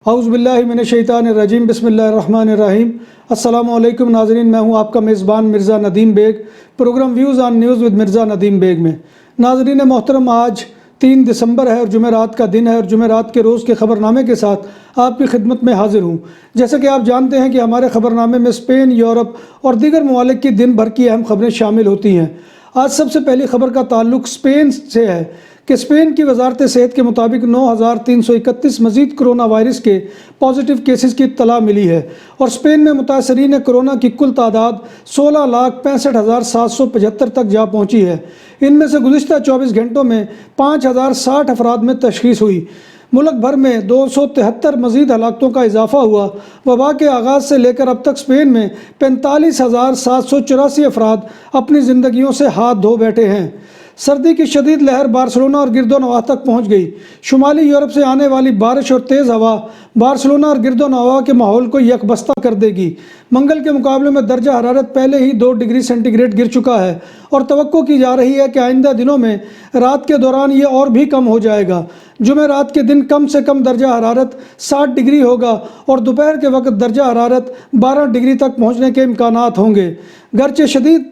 اعوذ باللہ من الشیطان الرجیم، بسم اللہ الرحمن الرحیم۔ السلام علیکم ناظرین، میں ہوں آپ کا میزبان Mirza Nadeem Baig, programme views on news with Mirza Nadeem Baig میں۔ ناظرین محترم، آج 3 دسمبر ہے اور جمعرات کا دن ہے، اور جمعرات کے روز کے خبر نامے کے ساتھ آپ کی خدمت میں حاضر ہوں۔ جیسا کہ آپ جانتے ہیں کہ ہمارے خبر نامے میں اسپین، یورپ اور دیگر ممالک کی دن بھر کی اہم خبریں شامل ہوتی ہیں۔ آج سب سے پہلی خبر کا تعلق اسپین سے ہے کہ اسپین کی وزارت صحت کے مطابق 9331 مزید کرونا وائرس کے پازیٹیو کیسز کی اطلاع ملی ہے، اور اسپین میں متاثرین کرونا کی کل تعداد 16,65,775 تک جا پہنچی ہے۔ ان میں سے گزشتہ 24 گھنٹوں میں 5,060 افراد میں تشخیص ہوئی۔ ملک بھر میں 273 مزید ہلاکتوں کا اضافہ ہوا۔ وبا کے آغاز سے لے کر اب تک اسپین میں 45,784 افراد اپنی زندگیوں سے ہاتھ دھو بیٹھے ہیں۔ سردی کی شدید لہر بارسلونا اور گرد و نواح تک پہنچ گئی۔ شمالی یورپ سے آنے والی بارش اور تیز ہوا بارسلونا اور گرد و نواح کے ماحول کو یکبستہ کر دے گی۔ منگل کے مقابلے میں درجہ حرارت پہلے ہی 2 ڈگری سینٹی گریڈ گر چکا ہے، اور توقع کی جا رہی ہے کہ آئندہ دنوں میں رات کے دوران یہ اور بھی کم ہو جائے گا۔ جمعرات کے دن کم سے کم درجہ حرارت 60 ڈگری ہوگا، اور دوپہر کے وقت درجہ حرارت 12 ڈگری تک پہنچنے کے امکانات ہوں گے، گرچہ شدید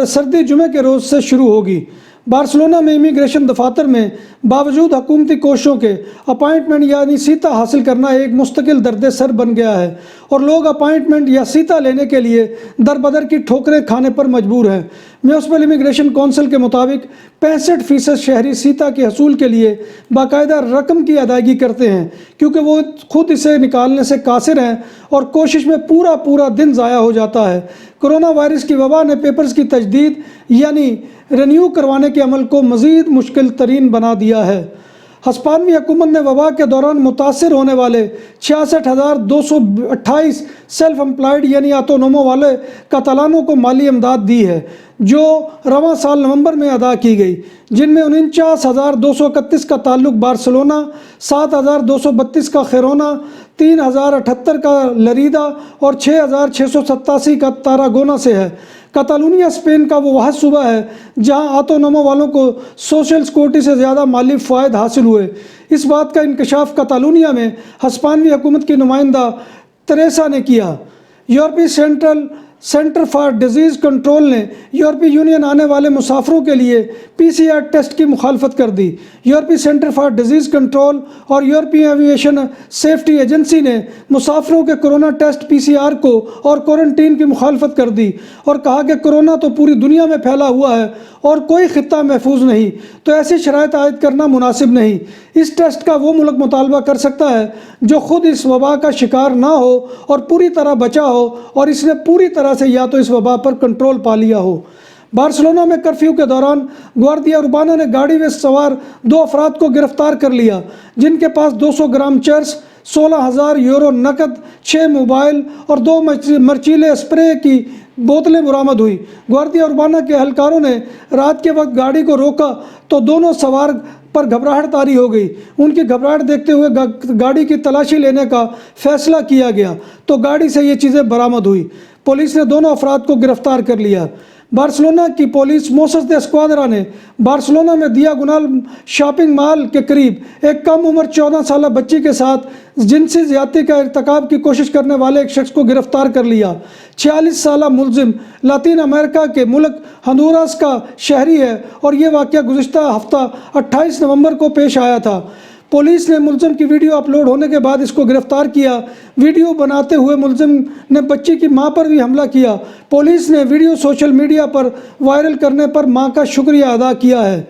سردی جمعے کے روز سے شروع ہوگی۔ بارسلونا میں امیگریشن دفاتر میں باوجود حکومتی کوششوں کے اپائنٹمنٹ یعنی سیتا حاصل کرنا ایک مستقل درد سر بن گیا ہے، اور لوگ اپائنٹمنٹ یا سیتا لینے کے لیے دربدر کی ٹھوکریں کھانے پر مجبور ہیں۔ میونسپل امیگریشن کونسل کے مطابق 65% شہری سیتا کے حصول کے لیے باقاعدہ رقم کی ادائیگی کرتے ہیں، کیونکہ وہ خود اسے نکالنے سے قاصر ہیں، اور کوشش میں پورا دن ضائع ہو جاتا ہے۔ کرونا وائرس کی وبا نے پیپرز کی تجدید یعنی رینیو کروانے کے عمل کو مزید مشکل ترین بنا دیا ہے۔ ہسپانوی حکومت نے وبا کے دوران متاثر ہونے والے 66,228 سیلف امپلائڈ یعنی آٹونومو والے کاتالانوں کو مالی امداد دی ہے، جو رواں سال نومبر میں ادا کی گئی، جن میں 49,231 کا تعلق بارسلونا، 7,232 کا خیرونا، 3,078 کا لریدا اور 6,687 کا تاراگونا سے ہے۔ کاتالونیا اسپین کا وہ واحد صوبہ ہے جہاں آٹونومو والوں کو سوشل سیکورٹی سے زیادہ مالی فوائد حاصل ہوئے۔ اس بات کا انکشاف کاتالونیا میں ہسپانوی حکومت کی نمائندہ تریسا نے کیا۔ یورپی سینٹر فار ڈیزیز کنٹرول نے یورپی یونین آنے والے مسافروں کے لیے PCR ٹیسٹ کی مخالفت کر دی۔ یورپی سینٹر فار ڈیزیز کنٹرول اور یورپی ایویشن سیفٹی ایجنسی نے مسافروں کے کرونا ٹیسٹ PCR کو اور کوارنٹین کی مخالفت کر دی، اور کہا کہ کرونا تو پوری دنیا میں پھیلا ہوا ہے اور کوئی خطہ محفوظ نہیں، تو ایسی شرائط عائد کرنا مناسب نہیں۔ اس ٹیسٹ کا وہ ملک مطالبہ کر سکتا ہے جو خود اس وبا کا شکار نہ ہو اور پوری طرح بچا ہو، اور اس نے پوری طرح سے یا تو اس وبا پر کنٹرول پا لیا ہو۔ بارسلونا میں کرفیو کے دوران گواردیا اربانا نے گاڑی میں سوار 2 افراد کو گرفتار کر لیا، جن کے پاس 200 گرام چرس، 16,000 یورو نقد، 6 موبائل اور 2 مرچیلے اسپرے کی بوتلیں برآمد ہوئی۔ گواردیا اربانا کے اہلکاروں نے رات کے وقت گاڑی کو روکا تو دونوں سوار پر گھبراہٹ طاری ہو گئی۔ ان کی گھبراہٹ دیکھتے ہوئے گاڑی کی تلاشی لینے کا فیصلہ کیا گیا تو گاڑی سے یہ چیزیں برآمد ہوئی۔ پولیس نے دونوں افراد کو گرفتار کر لیا۔ بارسلونا کی پولیس موسس دے اسکواڈرا نے بارسلونا میں دیاگونال شاپنگ مال کے قریب ایک کم عمر 14 سالہ بچی کے ساتھ جنسی زیادتی کا ارتکاب کی کوشش کرنے والے ایک شخص کو گرفتار کر لیا۔ 46 سالہ ملزم لاطین امریکہ کے ملک ہندوراس کا شہری ہے، اور یہ واقعہ گزشتہ ہفتہ 28 نومبر کو پیش آیا تھا۔ پولیس نے ملزم کی ویڈیو اپلوڈ ہونے کے بعد اس کو گرفتار کیا۔ ویڈیو بناتے ہوئے ملزم نے بچی کی ماں پر بھی حملہ کیا۔ پولیس نے ویڈیو سوشل میڈیا پر وائرل کرنے پر ماں کا شکریہ ادا کیا ہے۔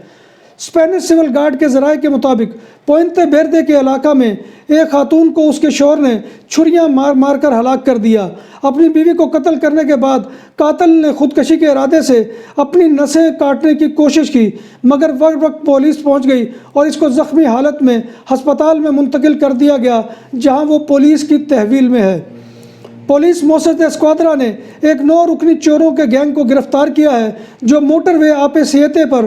اسپینش سول گارڈ کے ذرائع کے مطابق پوئنتے بیردے کے علاقہ میں ایک خاتون کو اس کے شوہر نے چھریاں مار کر ہلاک کر دیا۔ اپنی بیوی کو قتل کرنے کے بعد قاتل نے خودکشی کے ارادے سے اپنی نسیں کاٹنے کی کوشش کی، مگر وقت پولیس پہنچ گئی اور اس کو زخمی حالت میں ہسپتال میں منتقل کر دیا گیا، جہاں وہ پولیس کی تحویل میں ہے۔ پولیس موسس دے اسکواڈرا نے ایک 9 رکنی چوروں کے گینگ کو گرفتار کیا ہے، جو موٹر وے آپے سیتے پر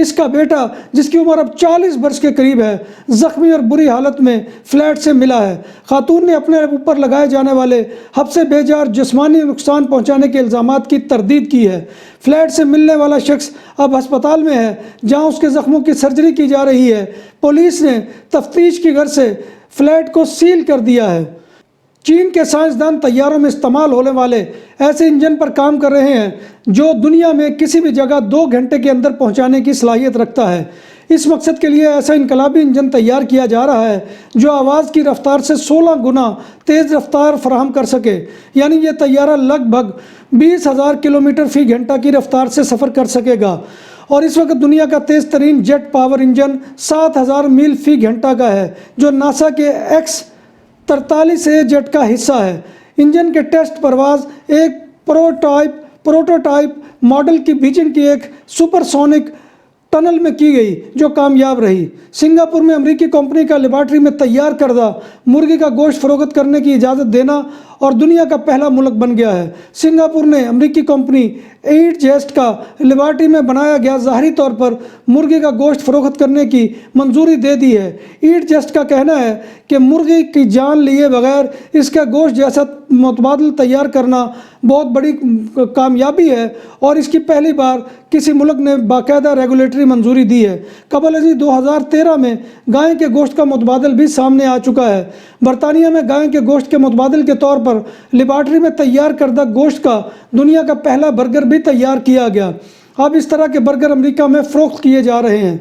اس کا بیٹا جس کی عمر اب 40 برس کے قریب ہے زخمی اور بری حالت میں فلیٹ سے ملا ہے۔ خاتون نے اپنے اوپر لگائے جانے والے حبس بے جا جسمانی نقصان پہنچانے کے الزامات کی تردید کی ہے۔ فلیٹ سے ملنے والا شخص اب ہسپتال میں ہے جہاں اس کے زخموں کی سرجری کی جا رہی ہے۔ پولیس نے تفتیش کی غرض سے فلیٹ کو سیل کر دیا ہے۔ چین کے سائنسدان طیاروں میں استعمال ہونے والے ایسے انجن پر کام کر رہے ہیں جو دنیا میں کسی بھی جگہ 2 گھنٹے کے اندر پہنچانے کی صلاحیت رکھتا ہے۔ اس مقصد کے لیے ایسا انقلابی انجن تیار کیا جا رہا ہے جو آواز کی رفتار سے 16 گنا تیز رفتار فراہم کر سکے، یعنی یہ طیارہ لگ بھگ 20,000 کلومیٹر فی گھنٹہ کی رفتار سے سفر کر سکے گا، اور اس وقت دنیا کا تیز ترین جیٹ پاور انجن 7,000 میل فی گھنٹہ کا ہے جو ناسا کے X-43A جیٹ کا حصہ ہے۔ انجن کے ٹیسٹ پرواز ایک پروٹوٹائپ ماڈل کی بیجنگ کی ایک سپر سونک ٹنل میں کی گئی جو کامیاب رہی۔ سنگاپور میں امریکی کمپنی کا لیبارٹری میں تیار کردہ مرغی کا گوشت فروخت کرنے کی اجازت دینا اور دنیا کا پہلا ملک بن گیا ہے۔ سنگاپور نے امریکی کمپنی ایٹ جیسٹ کا لیبارٹری میں بنایا گیا ظاہری طور پر مرغی کا گوشت فروخت کرنے کی منظوری دے دی ہے۔ ایٹ جیسٹ کا کہنا ہے کہ مرغی کی جان لیے بغیر اس کا گوشت جیسا متبادل تیار کرنا بہت بڑی کامیابی ہے اور اس کی پہلی بار کسی ملک نے باقاعدہ ریگولیٹری منظوری دی ہے۔ قبل ازیں 2013 میں گائے کے گوشت کا متبادل بھی سامنے آ چکا ہے۔ برطانیہ میں گائے کے گوشت کے متبادل کے طور پر لیبارٹری میں تیار کردہ گوشت کا دنیا کا پہلا برگر بھی تیار کیا گیا۔ اب اس طرح کے برگر امریکہ میں فروخت کیے جا رہے ہیں۔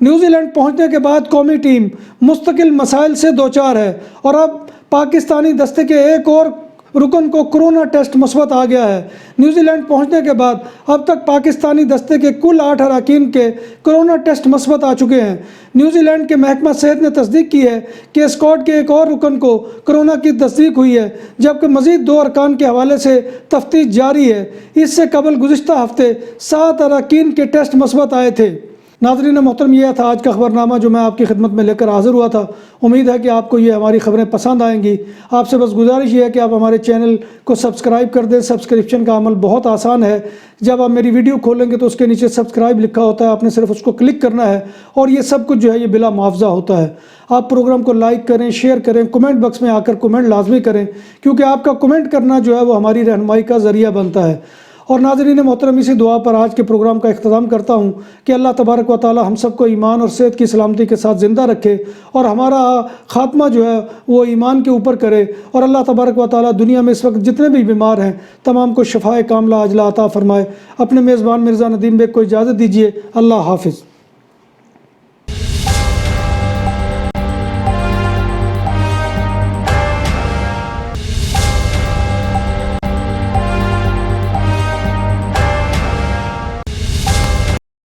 نیوزی لینڈ پہنچنے کے بعد قومی ٹیم مستقل مسائل سے دوچار ہے اور اب پاکستانی دستے کے ایک اور رکن کو کرونا ٹیسٹ مثبت آ گیا ہے۔ نیوزی لینڈ پہنچنے کے بعد اب تک پاکستانی دستے کے کل 8 اراکین کے کرونا ٹیسٹ مثبت آ چکے ہیں۔ نیوزی لینڈ کے محکمہ صحت نے تصدیق کی ہے کہ اسکواڈ کے ایک اور رکن کو کرونا کی تصدیق ہوئی ہے جبکہ مزید 2 ارکان کے حوالے سے تفتیش جاری ہے۔ اس سے قبل گزشتہ ہفتے 7 اراکین کے ٹیسٹ مثبت آئے تھے۔ ناظرین محترم، یہ تھا آج کا خبر نامہ جو میں آپ کی خدمت میں لے کر حاضر ہوا تھا۔ امید ہے کہ آپ کو یہ ہماری خبریں پسند آئیں گی۔ آپ سے بس گزارش یہ ہے کہ آپ ہمارے چینل کو سبسکرائب کر دیں۔ سبسکرپشن کا عمل بہت آسان ہے۔ جب آپ میری ویڈیو کھولیں گے تو اس کے نیچے سبسکرائب لکھا ہوتا ہے، آپ نے صرف اس کو کلک کرنا ہے اور یہ سب کچھ جو ہے یہ بلا معاوضہ ہوتا ہے۔ آپ پروگرام کو لائک کریں، شیئر کریں، کمنٹ باکس میں آ کر کمنٹ لازمی کریں کیونکہ آپ کا کمنٹ کرنا جو ہے وہ ہماری رہنمائی کا ذریعہ بنتا ہے۔ اور ناظرین محترم، اسی دعا پر آج کے پروگرام کا اختتام کرتا ہوں کہ اللہ تبارک و تعالی ہم سب کو ایمان اور صحت کی سلامتی کے ساتھ زندہ رکھے اور ہمارا خاتمہ جو ہے وہ ایمان کے اوپر کرے، اور اللہ تبارک و تعالی دنیا میں اس وقت جتنے بھی بیمار ہیں تمام کو شفائے کاملہ عاجلہ عطا فرمائے۔ اپنے میزبان مرزا ندیم بیگ کو اجازت دیجیے۔ اللہ حافظ۔